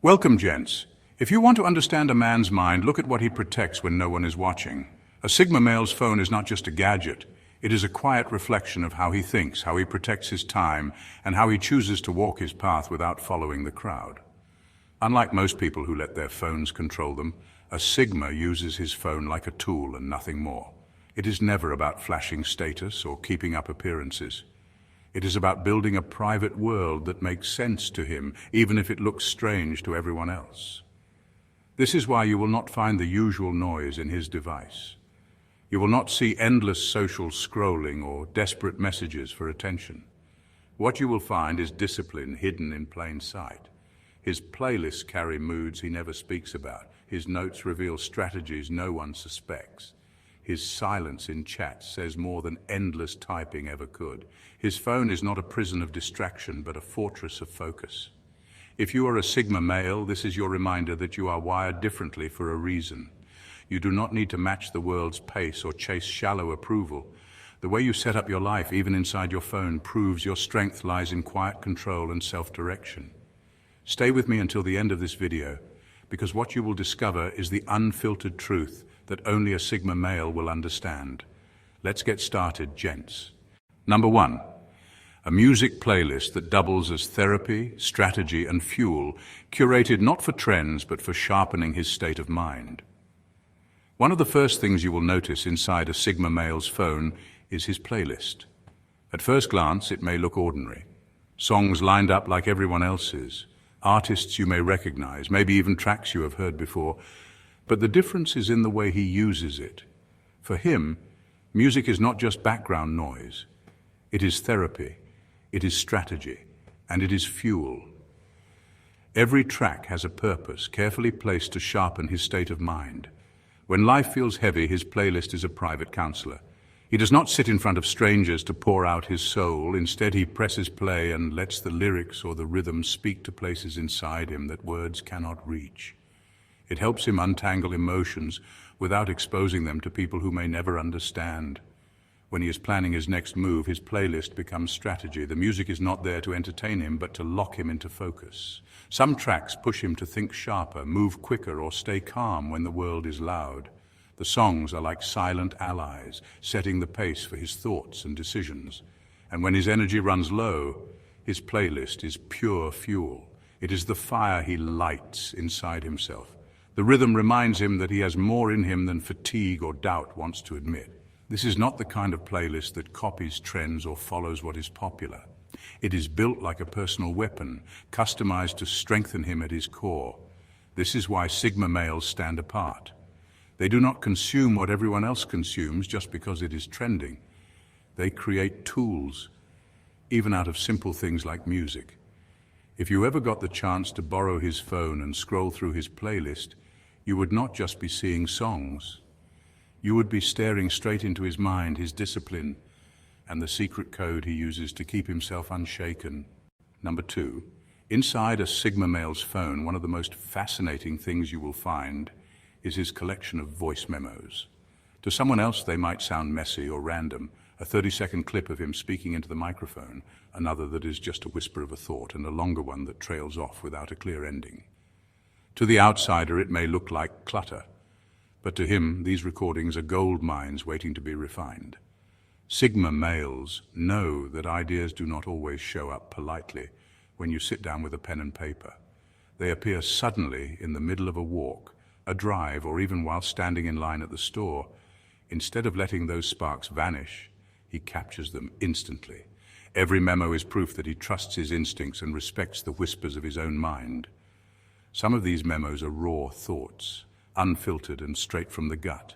Welcome, gents. If you want to understand a man's mind, look at what he protects when no one is watching. A Sigma male's phone is not just a gadget. It is a quiet reflection of how he thinks, how he protects his time, and how he chooses to walk his path without following the crowd. Unlike most people who let their phones control them, a Sigma uses his phone like a tool and nothing more. It is never about flashing status or keeping up appearances. It is about building a private world that makes sense to him, even if it looks strange to everyone else. This is why you will not find the usual noise in his device. You will not see endless social scrolling or desperate messages for attention. What you will find is discipline hidden in plain sight. His playlists carry moods he never speaks about. His notes reveal strategies no one suspects. His silence in chat says more than endless typing ever could. His phone is not a prison of distraction, but a fortress of focus. If you are a Sigma male, this is your reminder that you are wired differently for a reason. You do not need to match the world's pace or chase shallow approval. The way you set up your life, even inside your phone, proves your strength lies in quiet control and self-direction. Stay with me until the end of this video, because what you will discover is the unfiltered truth that only a Sigma male will understand. Let's get started, gents. Number 1. A music playlist that doubles as therapy, strategy, and fuel, curated not for trends but for sharpening his state of mind. One of the first things you will notice inside a Sigma male's phone is his playlist. At first glance, it may look ordinary. Songs lined up like everyone else's, artists you may recognize, maybe even tracks you have heard before, but the difference is in the way he uses it. For him, music is not just background noise. It is therapy, it is strategy, and it is fuel. Every track has a purpose, carefully placed to sharpen his state of mind. When life feels heavy, his playlist is a private counselor. He does not sit in front of strangers to pour out his soul. Instead, he presses play and lets the lyrics or the rhythm speak to places inside him that words cannot reach. It helps him untangle emotions without exposing them to people who may never understand. When he is planning his next move, his playlist becomes strategy. The music is not there to entertain him, but to lock him into focus. Some tracks push him to think sharper, move quicker, or stay calm when the world is loud. The songs are like silent allies, setting the pace for his thoughts and decisions. And when his energy runs low, his playlist is pure fuel. It is the fire he lights inside himself. The rhythm reminds him that he has more in him than fatigue or doubt wants to admit. This is not the kind of playlist that copies trends or follows what is popular. It is built like a personal weapon, customized to strengthen him at his core. This is why Sigma males stand apart. They do not consume what everyone else consumes just because it is trending. They create tools, even out of simple things like music. If you ever got the chance to borrow his phone and scroll through his playlist, you would not just be seeing songs. You would be staring straight into his mind, his discipline, and the secret code he uses to keep himself unshaken. Number 2, inside a Sigma male's phone, one of the most fascinating things you will find is his collection of voice memos. To someone else, they might sound messy or random. A 30-second clip of him speaking into the microphone, another that is just a whisper of a thought, and a longer one that trails off without a clear ending. To the outsider, it may look like clutter, but to him, these recordings are gold mines waiting to be refined. Sigma males know that ideas do not always show up politely when you sit down with a pen and paper. They appear suddenly in the middle of a walk, a drive, or even while standing in line at the store. Instead of letting those sparks vanish, he captures them instantly. Every memo is proof that he trusts his instincts and respects the whispers of his own mind. Some of these memos are raw thoughts, unfiltered and straight from the gut.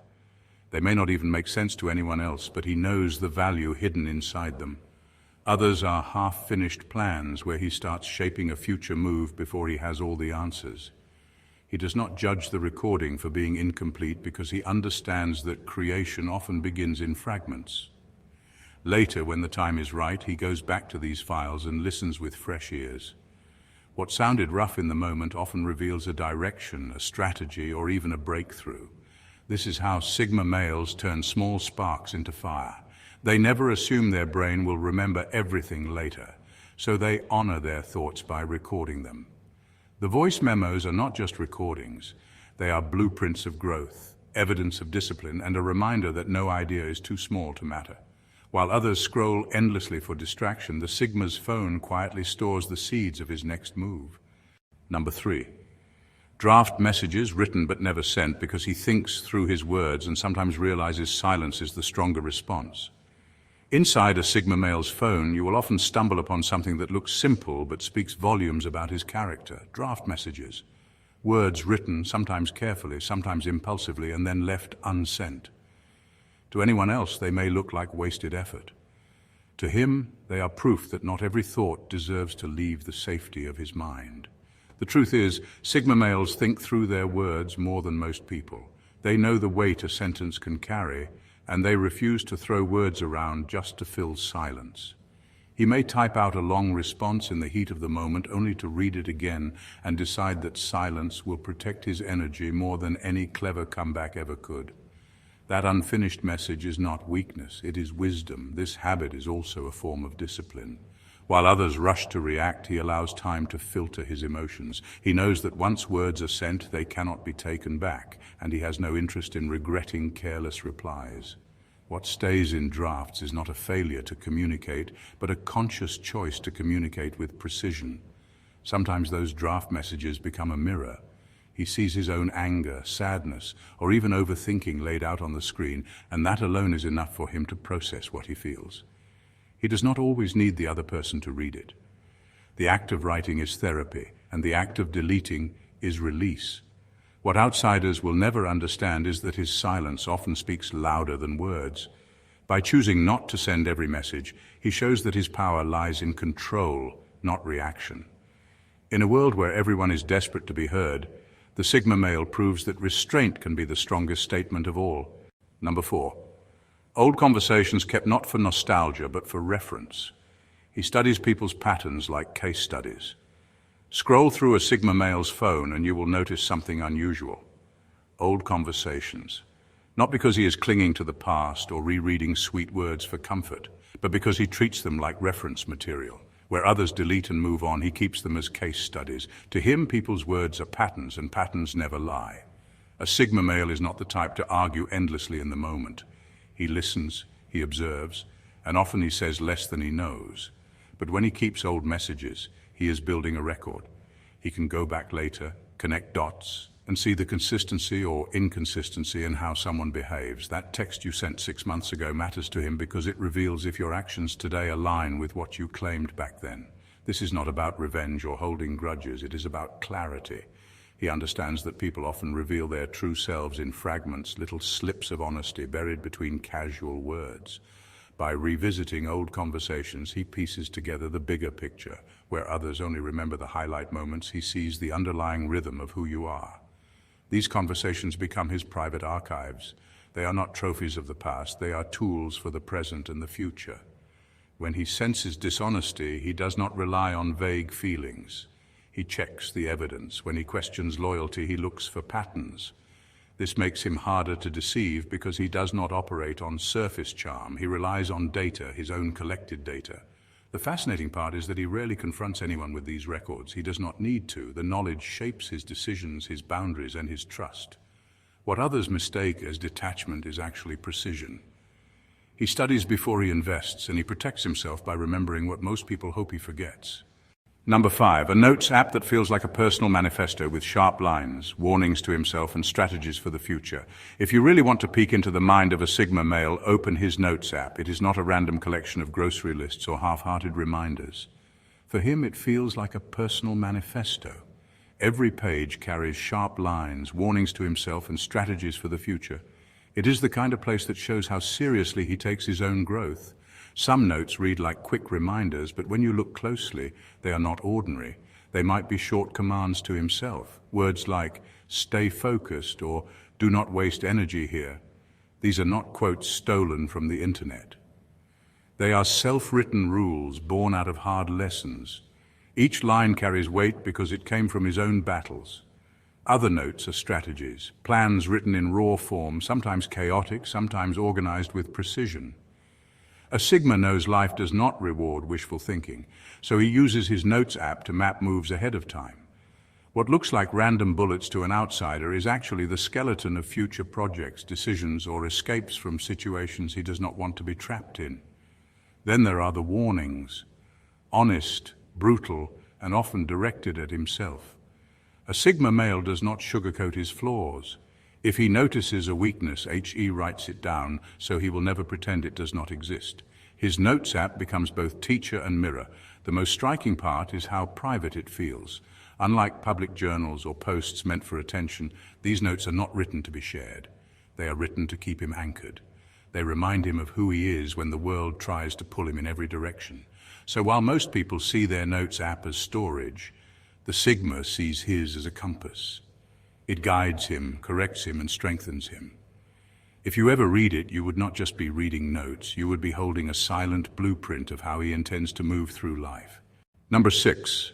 They may not even make sense to anyone else, but he knows the value hidden inside them. Others are half-finished plans where he starts shaping a future move before he has all the answers. He does not judge the recording for being incomplete because he understands that creation often begins in fragments. Later, when the time is right, he goes back to these files and listens with fresh ears. What sounded rough in the moment often reveals a direction, a strategy, or even a breakthrough. This is how Sigma males turn small sparks into fire. They never assume their brain will remember everything later, so they honor their thoughts by recording them. The voice memos are not just recordings. They are blueprints of growth, evidence of discipline, and a reminder that no idea is too small to matter. While others scroll endlessly for distraction, the Sigma's phone quietly stores the seeds of his next move. Number 3. Draft messages written but never sent because he thinks through his words and sometimes realizes silence is the stronger response. Inside a Sigma male's phone, you will often stumble upon something that looks simple but speaks volumes about his character. Draft messages. Words written, sometimes carefully, sometimes impulsively, and then left unsent. To anyone else, they may look like wasted effort. To him, they are proof that not every thought deserves to leave the safety of his mind. The truth is, Sigma males think through their words more than most people. They know the weight a sentence can carry, and they refuse to throw words around just to fill silence. He may type out a long response in the heat of the moment only to read it again and decide that silence will protect his energy more than any clever comeback ever could. That unfinished message is not weakness, it is wisdom. This habit is also a form of discipline. While others rush to react, he allows time to filter his emotions. He knows that once words are sent, they cannot be taken back, and he has no interest in regretting careless replies. What stays in drafts is not a failure to communicate, but a conscious choice to communicate with precision. Sometimes those draft messages become a mirror. He sees his own anger, sadness, or even overthinking laid out on the screen, and that alone is enough for him to process what he feels. He does not always need the other person to read it. The act of writing is therapy, and the act of deleting is release. What outsiders will never understand is that his silence often speaks louder than words. By choosing not to send every message, he shows that his power lies in control, not reaction. In a world where everyone is desperate to be heard, the Sigma male proves that restraint can be the strongest statement of all. Number 4. Old conversations kept not for nostalgia, but for reference. He studies people's patterns like case studies. Scroll through a Sigma male's phone and you will notice something unusual. Old conversations. Not because he is clinging to the past or rereading sweet words for comfort, but because he treats them like reference material. Where others delete and move on, he keeps them as case studies. To him, people's words are patterns, and patterns never lie. A Sigma male is not the type to argue endlessly in the moment. He listens, he observes, and often he says less than he knows. But when he keeps old messages, he is building a record. He can go back later, connect dots, and see the consistency or inconsistency in how someone behaves. That text you sent 6 months ago matters to him because it reveals if your actions today align with what you claimed back then. This is not about revenge or holding grudges, it is about clarity. He understands that people often reveal their true selves in fragments, little slips of honesty buried between casual words. By revisiting old conversations, he pieces together the bigger picture. Where others only remember the highlight moments, he sees the underlying rhythm of who you are. These conversations become his private archives. They are not trophies of the past, they are tools for the present and the future. When he senses dishonesty, he does not rely on vague feelings. He checks the evidence. When he questions loyalty, he looks for patterns. This makes him harder to deceive because he does not operate on surface charm. He relies on data, his own collected data. The fascinating part is that he rarely confronts anyone with these records. He does not need to. The knowledge shapes his decisions, his boundaries, and his trust. What others mistake as detachment is actually precision. He studies before he invests, and he protects himself by remembering what most people hope he forgets. Number 5, a notes app that feels like a personal manifesto with sharp lines, warnings to himself, and strategies for the future. If you really want to peek into the mind of a Sigma male, open his notes app. It is not a random collection of grocery lists or half-hearted reminders. For him, it feels like a personal manifesto. Every page carries sharp lines, warnings to himself, and strategies for the future. It is the kind of place that shows how seriously he takes his own growth. Some notes read like quick reminders, but when you look closely, they are not ordinary. They might be short commands to himself. Words like, stay focused, or do not waste energy here. These are not quotes stolen from the internet. They are self-written rules born out of hard lessons. Each line carries weight because it came from his own battles. Other notes are strategies, plans written in raw form, sometimes chaotic, sometimes organized with precision. A Sigma knows life does not reward wishful thinking, so he uses his notes app to map moves ahead of time. What looks like random bullets to an outsider is actually the skeleton of future projects, decisions, or escapes from situations he does not want to be trapped in. Then there are the warnings, honest, brutal, and often directed at himself. A Sigma male does not sugarcoat his flaws. If he notices a weakness, he writes it down, so he will never pretend it does not exist. His notes app becomes both teacher and mirror. The most striking part is how private it feels. Unlike public journals or posts meant for attention, these notes are not written to be shared. They are written to keep him anchored. They remind him of who he is when the world tries to pull him in every direction. So while most people see their notes app as storage, the Sigma sees his as a compass. It guides him, corrects him, and strengthens him. If you ever read it, you would not just be reading notes, you would be holding a silent blueprint of how he intends to move through life. Number 6.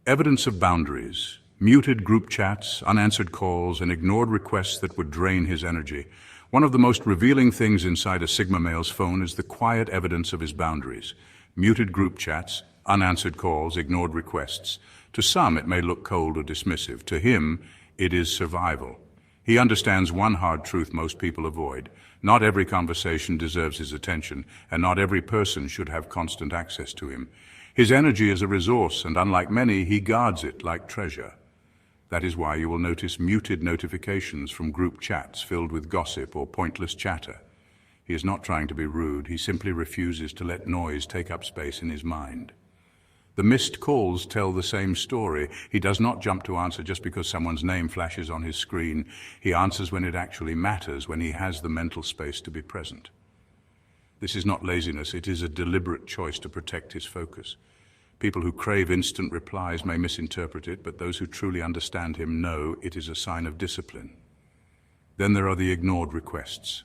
Evidence of boundaries. Muted group chats, unanswered calls, and ignored requests that would drain his energy. One of the most revealing things inside a Sigma male's phone is the quiet evidence of his boundaries. Muted group chats, unanswered calls, ignored requests. To some, it may look cold or dismissive. To him, it is survival. He understands one hard truth most people avoid. Not every conversation deserves his attention, and not every person should have constant access to him. His energy is a resource, and unlike many, he guards it like treasure. That is why you will notice muted notifications from group chats filled with gossip or pointless chatter. He is not trying to be rude, he simply refuses to let noise take up space in his mind. The missed calls tell the same story. He does not jump to answer just because someone's name flashes on his screen. He answers when it actually matters, when he has the mental space to be present. This is not laziness, it is a deliberate choice to protect his focus. People who crave instant replies may misinterpret it, but those who truly understand him know it is a sign of discipline. Then there are the ignored requests.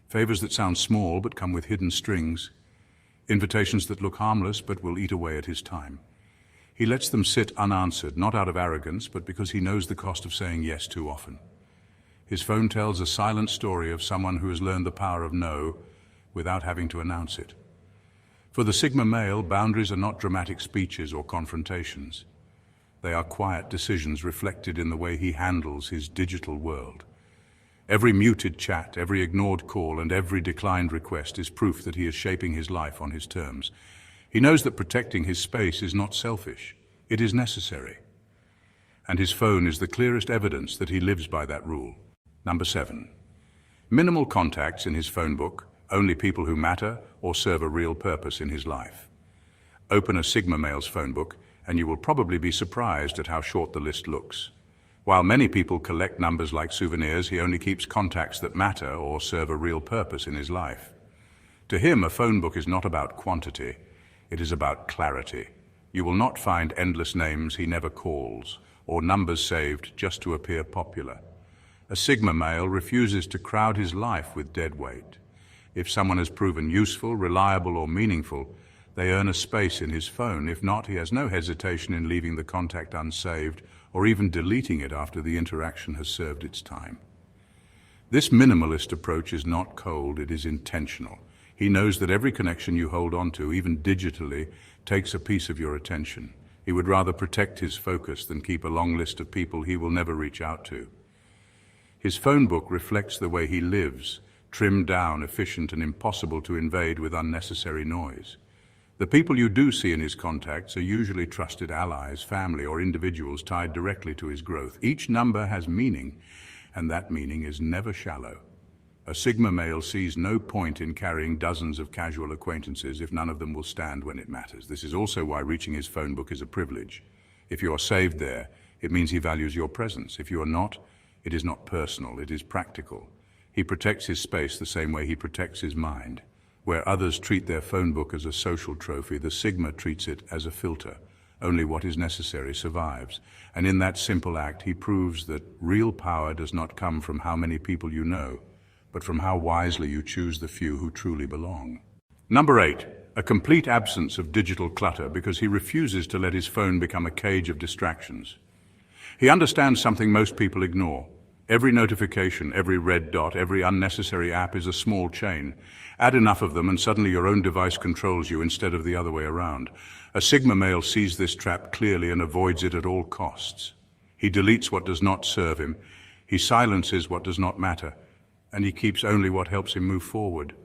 Favors that sound small but come with hidden strings. Invitations that look harmless but will eat away at his time. He lets them sit unanswered, not out of arrogance, but because he knows the cost of saying yes too often. His phone tells a silent story of someone who has learned the power of no without having to announce it. For the Sigma male, boundaries are not dramatic speeches or confrontations. They are quiet decisions reflected in the way he handles his digital world. Every muted chat, every ignored call, and every declined request is proof that he is shaping his life on his terms. He knows that protecting his space is not selfish, it is necessary. And his phone is the clearest evidence that he lives by that rule. Number 7. Minimal contacts in his phone book, only people who matter or serve a real purpose in his life. Open a Sigma male's phone book, and you will probably be surprised at how short the list looks. While many people collect numbers like souvenirs, he only keeps contacts that matter or serve a real purpose in his life. To him, a phone book is not about quantity, it is about clarity. You will not find endless names he never calls, or numbers saved just to appear popular. A Sigma male refuses to crowd his life with dead weight. If someone has proven useful, reliable, or meaningful, they earn a space in his phone. If not, he has no hesitation in leaving the contact unsaved or even deleting it after the interaction has served its time. This minimalist approach is not cold, it is intentional. He knows that every connection you hold on to, even digitally, takes a piece of your attention. He would rather protect his focus than keep a long list of people he will never reach out to. His phone book reflects the way he lives, trimmed down, efficient, and impossible to invade with unnecessary noise. The people you do see in his contacts are usually trusted allies, family, or individuals tied directly to his growth. Each number has meaning, and that meaning is never shallow. A Sigma male sees no point in carrying dozens of casual acquaintances if none of them will stand when it matters. This is also why reaching his phone book is a privilege. If you are saved there, it means he values your presence. If you are not, it is not personal, it is practical. He protects his space the same way he protects his mind. Where others treat their phone book as a social trophy, the Sigma treats it as a filter. Only what is necessary survives. And in that simple act, he proves that real power does not come from how many people you know, but from how wisely you choose the few who truly belong. Number 8, a complete absence of digital clutter because he refuses to let his phone become a cage of distractions. He understands something most people ignore. Every notification, every red dot, every unnecessary app is a small chain. Add enough of them and suddenly your own device controls you instead of the other way around. A Sigma male sees this trap clearly and avoids it at all costs. He deletes what does not serve him, he silences what does not matter, and he keeps only what helps him move forward.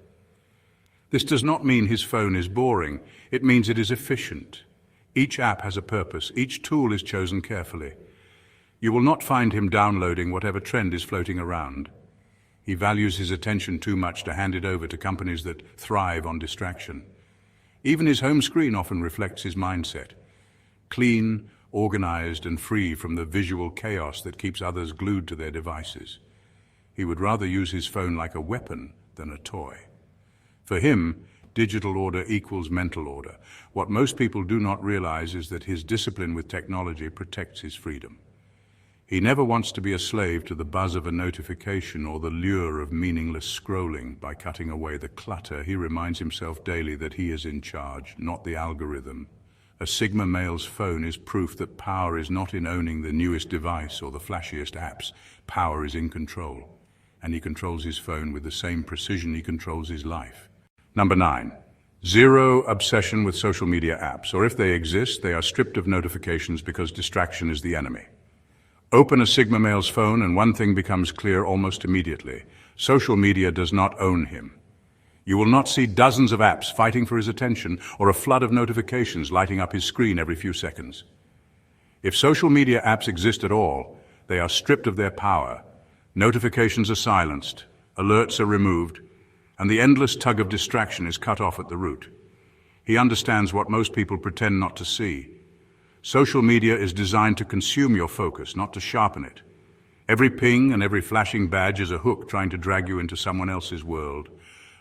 This does not mean his phone is boring, it means it is efficient. Each app has a purpose, each tool is chosen carefully. You will not find him downloading whatever trend is floating around. He values his attention too much to hand it over to companies that thrive on distraction. Even his home screen often reflects his mindset. Clean, organized, and free from the visual chaos that keeps others glued to their devices. He would rather use his phone like a weapon than a toy. For him, digital order equals mental order. What most people do not realize is that his discipline with technology protects his freedom. He never wants to be a slave to the buzz of a notification or the lure of meaningless scrolling. By cutting away the clutter, he reminds himself daily that he is in charge, not the algorithm. A Sigma male's phone is proof that power is not in owning the newest device or the flashiest apps. Power is in control, and he controls his phone with the same precision he controls his life. Number 9. Zero obsession with social media apps, or if they exist, they are stripped of notifications because distraction is the enemy. Open a Sigma male's phone and one thing becomes clear almost immediately. Social media does not own him. You will not see dozens of apps fighting for his attention or a flood of notifications lighting up his screen every few seconds. If social media apps exist at all, they are stripped of their power. Notifications are silenced, alerts are removed, and the endless tug of distraction is cut off at the root. He understands what most people pretend not to see. Social media is designed to consume your focus, not to sharpen it. Every ping and every flashing badge is a hook trying to drag you into someone else's world.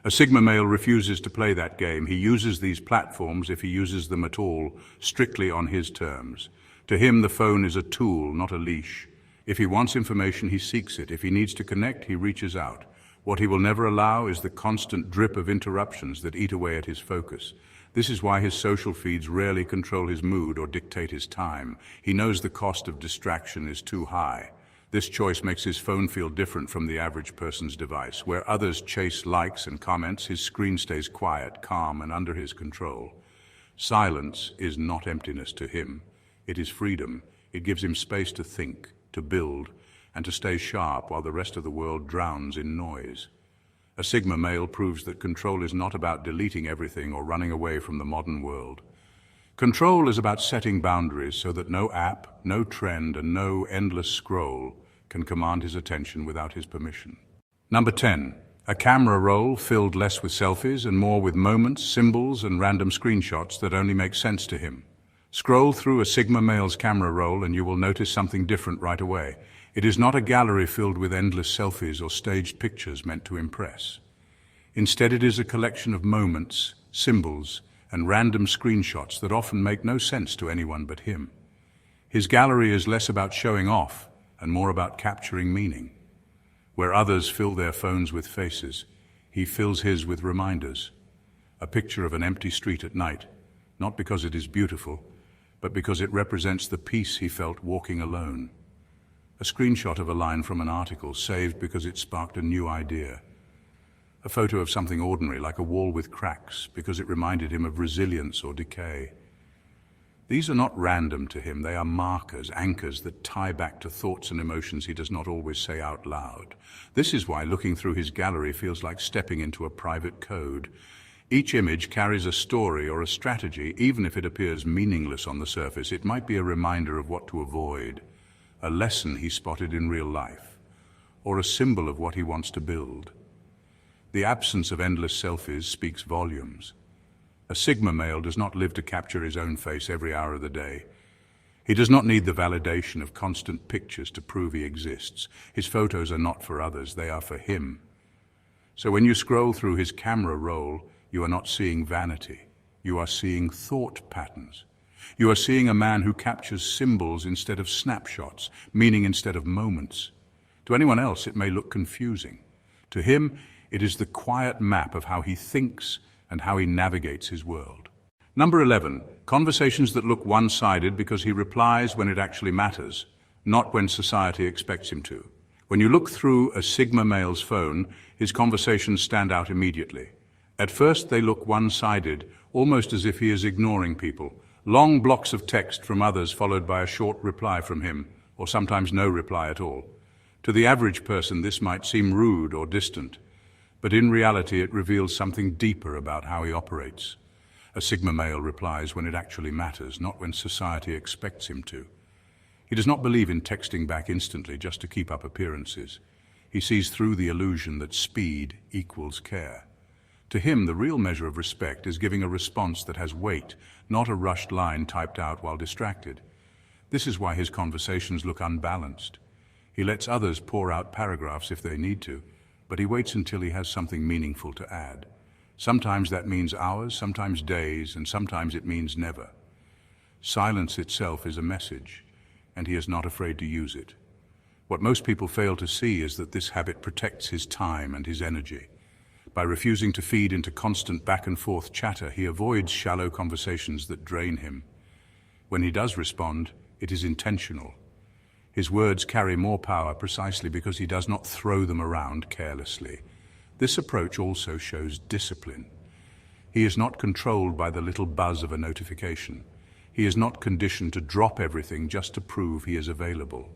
A Sigma male refuses to play that game. He uses these platforms, if he uses them at all, strictly on his terms. To him, the phone is a tool, not a leash. If he wants information, he seeks it. If he needs to connect, he reaches out. What he will never allow is the constant drip of interruptions that eat away at his focus. This is why his social feeds rarely control his mood or dictate his time. He knows the cost of distraction is too high. This choice makes his phone feel different from the average person's device. Where others chase likes and comments, his screen stays quiet, calm, and under his control. Silence is not emptiness to him. It is freedom. It gives him space to think, to build, and to stay sharp while the rest of the world drowns in noise. A Sigma male proves that control is not about deleting everything or running away from the modern world. Control is about setting boundaries so that no app, no trend, and no endless scroll can command his attention without his permission. Number 10. A camera roll filled less with selfies and more with moments, symbols, and random screenshots that only make sense to him. Scroll through a Sigma male's camera roll and you will notice something different right away. It is not a gallery filled with endless selfies or staged pictures meant to impress. Instead, it is a collection of moments, symbols, and random screenshots that often make no sense to anyone but him. His gallery is less about showing off and more about capturing meaning. Where others fill their phones with faces, he fills his with reminders. A picture of an empty street at night, not because it is beautiful, but because it represents the peace he felt walking alone. A screenshot of a line from an article saved because it sparked a new idea. A photo of something ordinary, like a wall with cracks, because it reminded him of resilience or decay. These are not random to him, they are markers, anchors that tie back to thoughts and emotions he does not always say out loud. This is why looking through his gallery feels like stepping into a private code. Each image carries a story or a strategy, even if it appears meaningless on the surface. It might be a reminder of what to avoid, a lesson he spotted in real life, or a symbol of what he wants to build. The absence of endless selfies speaks volumes. A Sigma male does not live to capture his own face every hour of the day. He does not need the validation of constant pictures to prove he exists. His photos are not for others, they are for him. So when you scroll through his camera roll, you are not seeing vanity. You are seeing thought patterns. You are seeing a man who captures symbols instead of snapshots, meaning instead of moments. To anyone else, it may look confusing. To him, it is the quiet map of how he thinks and how he navigates his world. Number 11, conversations that look one-sided because he replies when it actually matters, not when society expects him to. When you look through a Sigma male's phone, his conversations stand out immediately. At first, they look one-sided, almost as if he is ignoring people. Long blocks of text from others followed by a short reply from him, or sometimes no reply at all. To the average person, this might seem rude or distant, but in reality it reveals something deeper about how he operates. A Sigma male replies when it actually matters, not when society expects him to. He does not believe in texting back instantly just to keep up appearances. He sees through the illusion that speed equals care. To him, the real measure of respect is giving a response that has weight, not a rushed line typed out while distracted. This is why his conversations look unbalanced. He lets others pour out paragraphs if they need to, but he waits until he has something meaningful to add. Sometimes that means hours, sometimes days, and sometimes it means never. Silence itself is a message, and he is not afraid to use it. What most people fail to see is that this habit protects his time and his energy. By refusing to feed into constant back-and-forth chatter, he avoids shallow conversations that drain him. When he does respond, it is intentional. His words carry more power precisely because he does not throw them around carelessly. This approach also shows discipline. He is not controlled by the little buzz of a notification. He is not conditioned to drop everything just to prove he is available.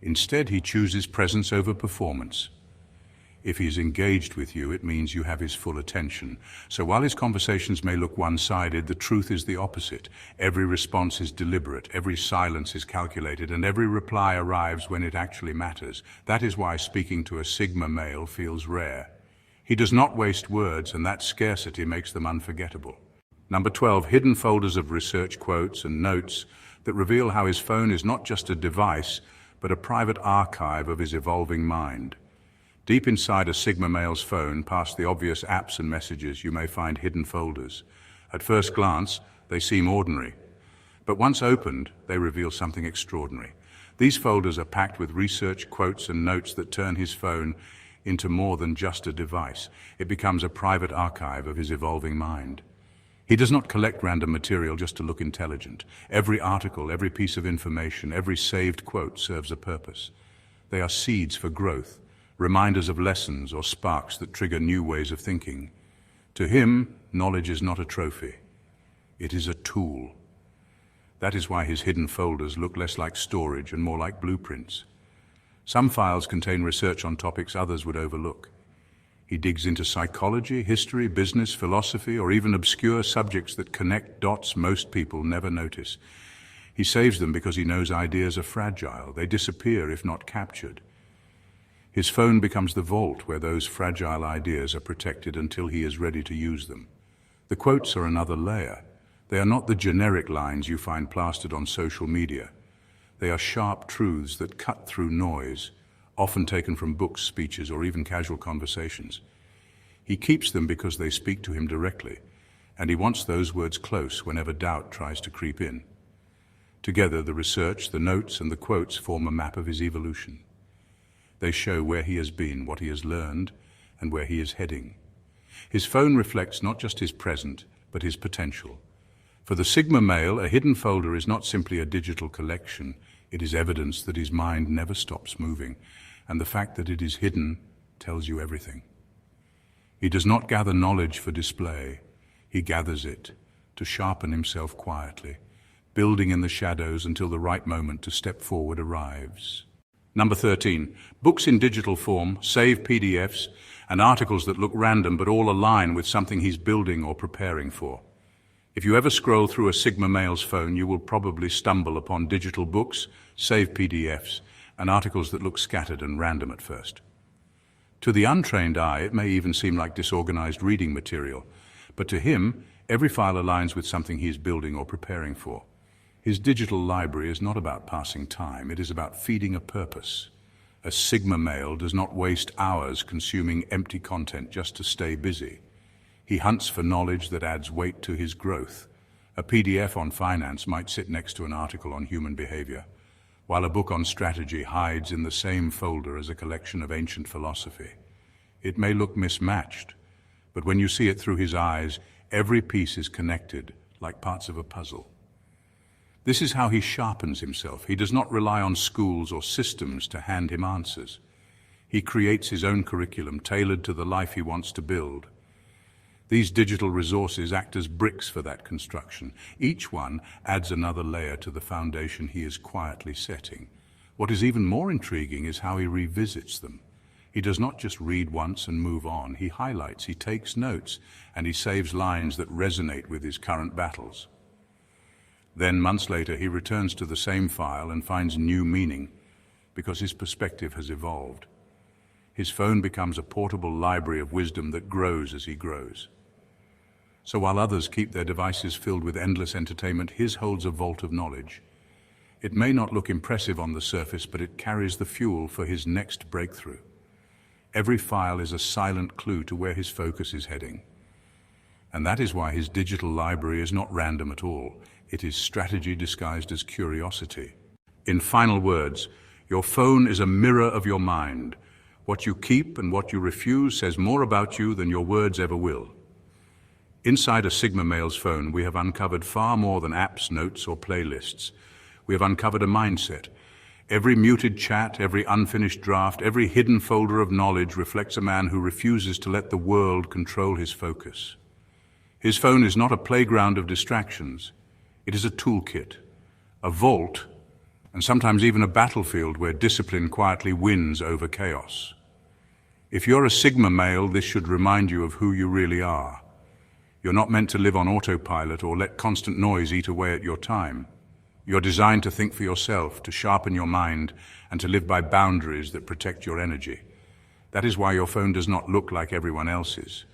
Instead, he chooses presence over performance. If he is engaged with you, it means you have his full attention. So while his conversations may look one-sided, the truth is the opposite. Every response is deliberate, every silence is calculated, and every reply arrives when it actually matters. That is why speaking to a Sigma male feels rare. He does not waste words, and that scarcity makes them unforgettable. Number 12, hidden folders of research quotes and notes that reveal how his phone is not just a device, but a private archive of his evolving mind. Deep inside a Sigma male's phone, past the obvious apps and messages, you may find hidden folders. At first glance, they seem ordinary, but once opened, they reveal something extraordinary. These folders are packed with research, quotes, and notes that turn his phone into more than just a device. It becomes a private archive of his evolving mind. He does not collect random material just to look intelligent. Every article, every piece of information, every saved quote serves a purpose. They are seeds for growth, reminders of lessons or sparks that trigger new ways of thinking. To him, knowledge is not a trophy. It is a tool. That is why his hidden folders look less like storage and more like blueprints. Some files contain research on topics others would overlook. He digs into psychology, history, business, philosophy, or even obscure subjects that connect dots most people never notice. He saves them because he knows ideas are fragile. They disappear if not captured. His phone becomes the vault where those fragile ideas are protected until he is ready to use them. The quotes are another layer. They are not the generic lines you find plastered on social media. They are sharp truths that cut through noise, often taken from books, speeches, or even casual conversations. He keeps them because they speak to him directly, and he wants those words close whenever doubt tries to creep in. Together, the research, the notes, and the quotes form a map of his evolution. They show where he has been, what he has learned, and where he is heading. His phone reflects not just his present, but his potential. For the Sigma male, a hidden folder is not simply a digital collection. It is evidence that his mind never stops moving, and the fact that it is hidden tells you everything. He does not gather knowledge for display. He gathers it to sharpen himself quietly, building in the shadows until the right moment to step forward arrives. Number 13, books in digital form, saved PDFs, and articles that look random but all align with something he's building or preparing for. If you ever scroll through a Sigma male's phone, you will probably stumble upon digital books, saved PDFs, and articles that look scattered and random at first. To the untrained eye, it may even seem like disorganized reading material, but to him, every file aligns with something he is building or preparing for. His digital library is not about passing time, it is about feeding a purpose. A Sigma male does not waste hours consuming empty content just to stay busy. He hunts for knowledge that adds weight to his growth. A PDF on finance might sit next to an article on human behavior, while a book on strategy hides in the same folder as a collection of ancient philosophy. It may look mismatched, but when you see it through his eyes, every piece is connected, like parts of a puzzle. This is how he sharpens himself. He does not rely on schools or systems to hand him answers. He creates his own curriculum tailored to the life he wants to build. These digital resources act as bricks for that construction. Each one adds another layer to the foundation he is quietly setting. What is even more intriguing is how he revisits them. He does not just read once and move on. He highlights, he takes notes, and he saves lines that resonate with his current battles. Then, months later, he returns to the same file and finds new meaning, because his perspective has evolved. His phone becomes a portable library of wisdom that grows as he grows. So while others keep their devices filled with endless entertainment, his holds a vault of knowledge. It may not look impressive on the surface, but it carries the fuel for his next breakthrough. Every file is a silent clue to where his focus is heading. And that is why his digital library is not random at all. It is strategy disguised as curiosity. In final words, your phone is a mirror of your mind. What you keep and what you refuse says more about you than your words ever will. Inside a Sigma male's phone, we have uncovered far more than apps, notes, or playlists. We have uncovered a mindset. Every muted chat, every unfinished draft, every hidden folder of knowledge reflects a man who refuses to let the world control his focus. His phone is not a playground of distractions. It is a toolkit, a vault, and sometimes even a battlefield where discipline quietly wins over chaos. If you're a Sigma male, this should remind you of who you really are. You're not meant to live on autopilot or let constant noise eat away at your time. You're designed to think for yourself, to sharpen your mind, and to live by boundaries that protect your energy. That is why your phone does not look like everyone else's.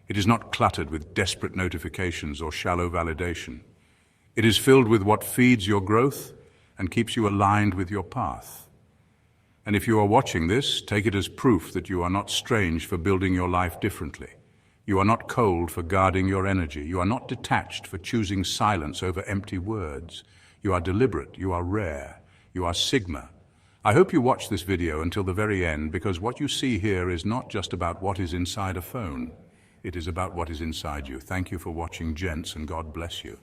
It is not cluttered with desperate notifications or shallow validation. It is filled with what feeds your growth and keeps you aligned with your path. And if you are watching this, take it as proof that you are not strange for building your life differently. You are not cold for guarding your energy. You are not detached for choosing silence over empty words. You are deliberate. You are rare. You are Sigma. I hope you watch this video until the very end, because what you see here is not just about what is inside a phone. It is about what is inside you. Thank you for watching, gents, and God bless you.